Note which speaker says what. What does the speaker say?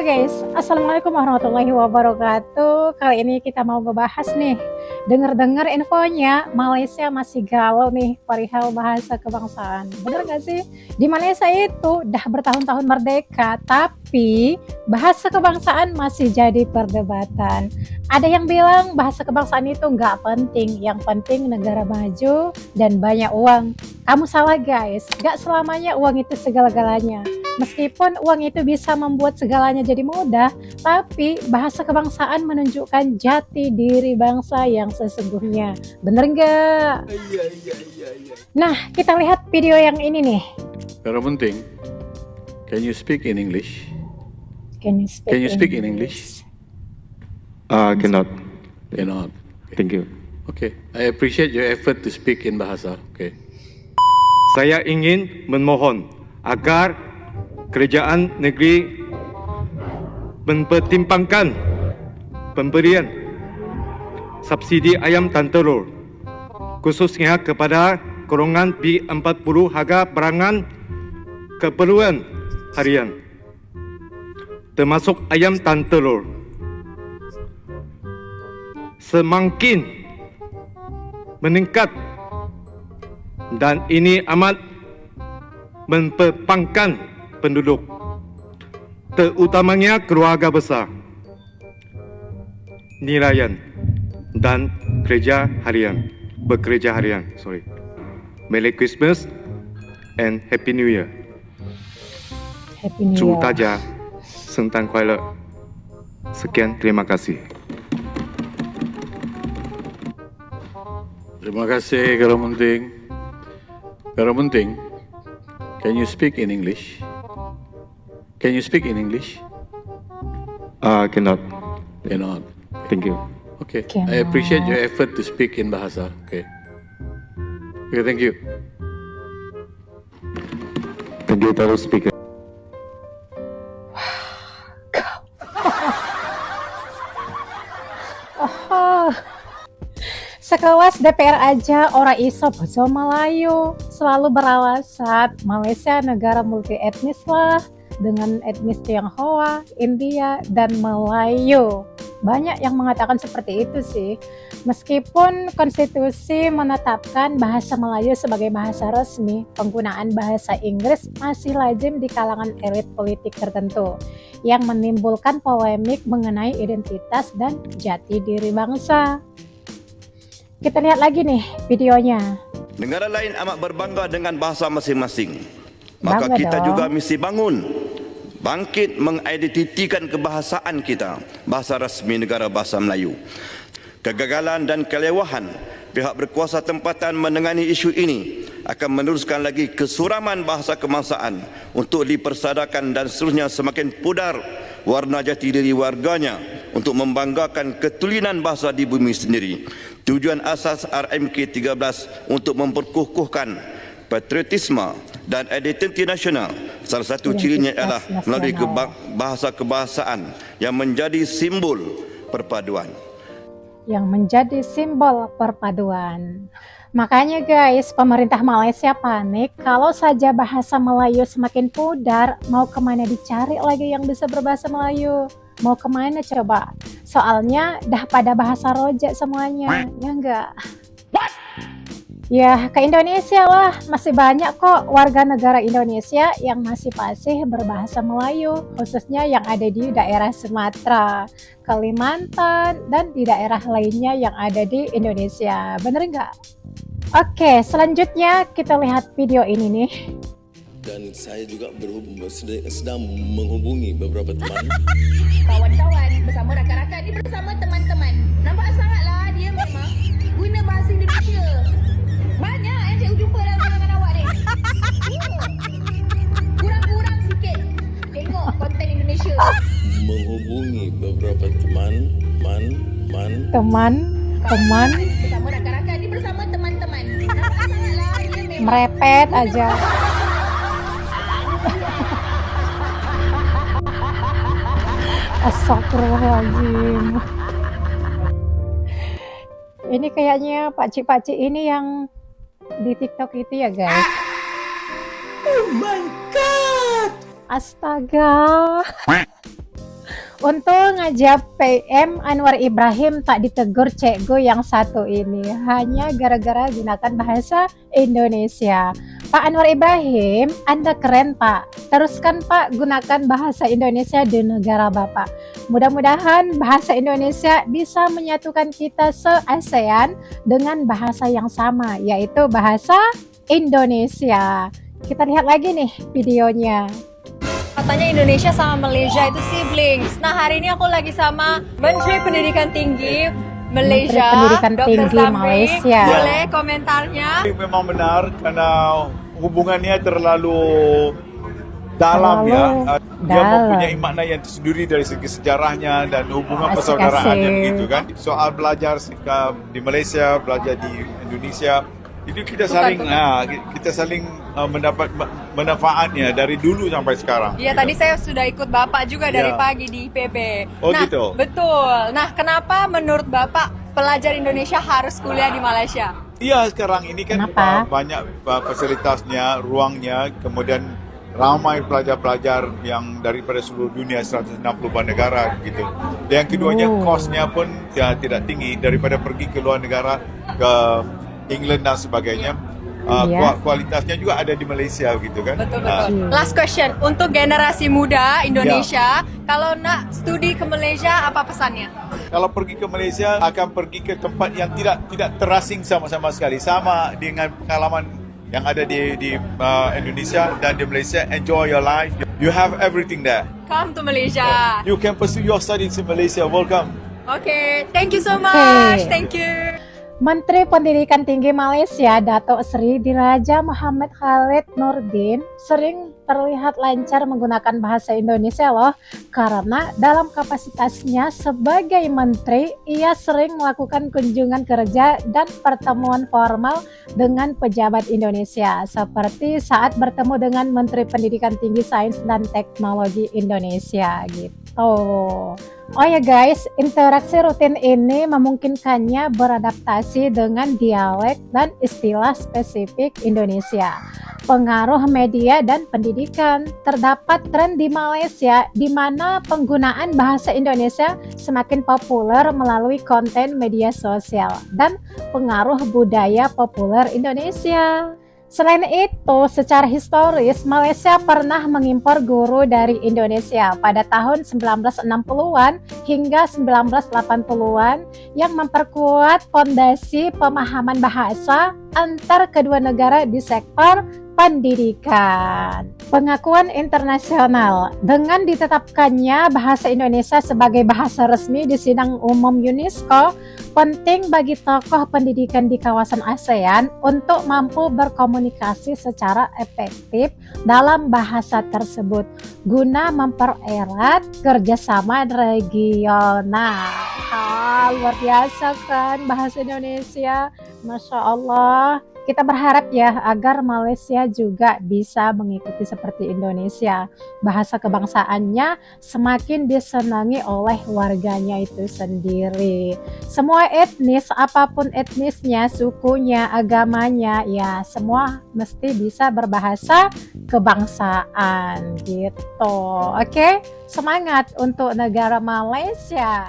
Speaker 1: Halo guys, Assalamualaikum warahmatullahi wabarakatuh. Kali ini kita mau ngebahas nih, dengar-dengar infonya Malaysia masih galau nih perihal bahasa kebangsaan. Bener gak sih? Di Malaysia itu udah bertahun-tahun merdeka, tapi bahasa kebangsaan masih jadi perdebatan. Ada yang bilang bahasa kebangsaan itu nggak penting, yang penting negara maju dan banyak uang. Kamu salah guys, gak selamanya uang itu segala-galanya. Meskipun uang itu bisa membuat segalanya jadi mudah, tapi bahasa kebangsaan menunjukkan jati diri bangsa yang sesungguhnya. Bener nggak?
Speaker 2: Iya.
Speaker 1: Nah, kita lihat video yang ini nih.
Speaker 2: Pero penting, can you speak in English?
Speaker 1: Can you speak
Speaker 2: in English?
Speaker 3: Cannot.
Speaker 2: Cannot.
Speaker 3: Thank you.
Speaker 2: Okay, I appreciate your effort to speak in bahasa. Okay.
Speaker 3: Saya ingin memohon agar kerajaan negeri mempertimbangkan pemberian subsidi ayam dan telur, khususnya kepada golongan B40 harga barangan keperluan harian, termasuk ayam dan telur. Semakin meningkat dan ini amat memperpangkan penduduk, terutamanya keluarga besar, nelayan dan bekerja harian. Merry Christmas and Happy New Year.
Speaker 1: Happy New
Speaker 3: 祝
Speaker 1: Year.
Speaker 3: 大家圣诞快乐。Sekian, terima kasih.
Speaker 2: Terima kasih kalau penting. Pero penting, can you speak in English? Can you speak in English?
Speaker 3: Cannot.
Speaker 2: Cannot.
Speaker 3: Thank you.
Speaker 2: Okay,
Speaker 1: Cannot.
Speaker 2: I appreciate your effort to speak in bahasa. Okay. Okay, thank you.
Speaker 3: Thank you, terus speaker.
Speaker 1: Oh, sekelas DPR aja orang iso basa Melayu, selalu beralasan Malaysia negara multi etnis lah, dengan etnis Tionghoa, India, dan Melayu. Banyak yang mengatakan seperti itu sih. Meskipun konstitusi menetapkan bahasa Melayu sebagai bahasa resmi, penggunaan bahasa Inggris masih lazim di kalangan elit politik tertentu yang menimbulkan polemik mengenai identitas dan jati diri bangsa. Kita lihat lagi nih videonya.
Speaker 4: Negara lain amat berbangga dengan bahasa masing-masing. Maka
Speaker 1: Bangga
Speaker 4: kita
Speaker 1: dong.
Speaker 4: juga mesti bangkit mengidentitikan kebahasaan kita, bahasa rasmi negara bahasa Melayu. Kegagalan dan kelewahan pihak berkuasa tempatan menangani isu ini akan meneruskan lagi kesuraman bahasa kebangsaan untuk dipersadakan dan seterusnya semakin pudar warna jati diri warganya untuk membanggakan ketulinan bahasa di bumi sendiri. Tujuan asas RMK 13 untuk memperkukuhkan patriotisme dan identiti nasional. Salah satu cirinya adalah melalui bahasa kebahasaan yang menjadi simbol perpaduan.
Speaker 1: Makanya guys, pemerintah Malaysia panik kalau saja bahasa Melayu semakin pudar, mau kemana dicari lagi yang bisa berbahasa Melayu? Mau kemana coba? Soalnya dah pada bahasa rojak semuanya, ya enggak? Ya, ke Indonesia lah. Masih banyak kok warga negara Indonesia yang masih fasih berbahasa Melayu, khususnya yang ada di daerah Sumatera, Kalimantan, dan di daerah lainnya yang ada di Indonesia. Bener nggak? Oke, selanjutnya kita lihat video ini nih.
Speaker 5: Dan saya juga sedang menghubungi beberapa teman.
Speaker 6: Kawan-kawan bersama rakan-rakan ni bersama teman-teman. Nampak sangatlah dia memang guna bahasa Indonesia. Banyak yang saya jumpa dalam kalangan awak ni. Kurang-kurang sikit tengok konten Indonesia.
Speaker 5: Menghubungi beberapa teman.
Speaker 1: Teman
Speaker 6: Bersama rakan-rakan ni bersama teman-teman. Nampak sangatlah dia memang
Speaker 1: merepet aja. Astagfirullahaladzim. Ini kayaknya pakcik-pakcik ini yang di TikTok itu ya guys.
Speaker 7: Oh my god.
Speaker 1: Astaga. Untung aja PM Anwar Ibrahim tak ditegur cikgu yang satu ini hanya gara-gara gunakan bahasa Indonesia. Pak Anwar Ibrahim, Anda keren Pak. Teruskan Pak gunakan bahasa Indonesia di negara Bapak. Mudah-mudahan bahasa Indonesia bisa menyatukan kita se-ASEAN dengan bahasa yang sama, yaitu bahasa Indonesia. Kita lihat lagi nih videonya.
Speaker 7: Katanya Indonesia sama Malaysia itu siblings. Nah, hari ini aku lagi sama Menteri Pendidikan Tinggi Malaysia,
Speaker 1: Menteri Pendidikan
Speaker 7: Dr.
Speaker 1: Tinggi
Speaker 7: Zamri.
Speaker 1: Malaysia.
Speaker 7: Boleh komentarnya?
Speaker 8: Memang benar karena hubungannya terlalu dalam ya. Dia
Speaker 1: dalam.
Speaker 8: mempunyai makna yang tersendiri dari segi sejarahnya dan hubungan persaudaraannya begitu kan. Soal belajar di Malaysia, belajar di Indonesia, itu kita saling mendapat manfaatnya dari dulu sampai sekarang.
Speaker 7: Iya, tadi saya sudah ikut Bapak juga dari
Speaker 8: Ya.
Speaker 7: pagi di IPB.
Speaker 8: Oh,
Speaker 7: nah,
Speaker 8: gitu?
Speaker 7: Betul. Nah, kenapa menurut Bapak pelajar Indonesia harus kuliah di Malaysia?
Speaker 8: Iya, sekarang ini kan
Speaker 1: Kenapa?
Speaker 8: banyak fasilitasnya, ruangnya, kemudian ramai pelajar-pelajar yang daripada seluruh dunia 160 negara gitu. Dan yang keduanya kosnya pun tidak tinggi daripada pergi ke luar negara ke England dan sebagainya.
Speaker 1: Iya.
Speaker 8: Kualitasnya juga ada di Malaysia gitu kan.
Speaker 7: Betul. Last question untuk generasi muda Indonesia, kalau nak studi ke Malaysia apa pesannya?
Speaker 8: Kalau pergi ke Malaysia akan pergi ke tempat yang tidak terasing sama sekali, sama dengan pengalaman yang ada di Indonesia dan di Malaysia. Enjoy your life. You have everything there.
Speaker 7: Come to Malaysia.
Speaker 8: You can pursue your studies in Malaysia. Welcome.
Speaker 7: Okay, thank you so much. Thank you.
Speaker 1: Menteri Pendidikan Tinggi Malaysia, Datuk Seri Diraja Muhammad Khalid Nordin, sering terlihat lancar menggunakan bahasa Indonesia loh, karena dalam kapasitasnya sebagai menteri, ia sering melakukan kunjungan kerja dan pertemuan formal dengan pejabat Indonesia, seperti saat bertemu dengan Menteri Pendidikan Tinggi Sains dan Teknologi Indonesia gitu. Oh ya guys, interaksi rutin ini memungkinkannya beradaptasi dengan dialek dan istilah spesifik Indonesia. Pengaruh media dan pendidikan. Terdapat tren di Malaysia di mana penggunaan bahasa Indonesia semakin populer melalui konten media sosial dan pengaruh budaya populer Indonesia. Selain itu, secara historis, Malaysia pernah mengimpor guru dari Indonesia pada tahun 1960-an hingga 1980-an yang memperkuat fondasi pemahaman bahasa antar kedua negara di sektor pendidikan. Pengakuan internasional. Dengan ditetapkannya bahasa Indonesia sebagai bahasa resmi di sidang umum UNESCO, penting bagi tokoh pendidikan di kawasan ASEAN untuk mampu berkomunikasi secara efektif dalam bahasa tersebut guna mempererat kerjasama regional. Luar biasa kan bahasa Indonesia, Masya Allah. Kita berharap ya agar Malaysia juga bisa mengikuti seperti Indonesia. Bahasa kebangsaannya semakin disenangi oleh warganya itu sendiri. Semua etnis, apapun etnisnya, sukunya, agamanya, ya semua mesti bisa berbahasa kebangsaan gitu. Oke? Semangat untuk negara Malaysia.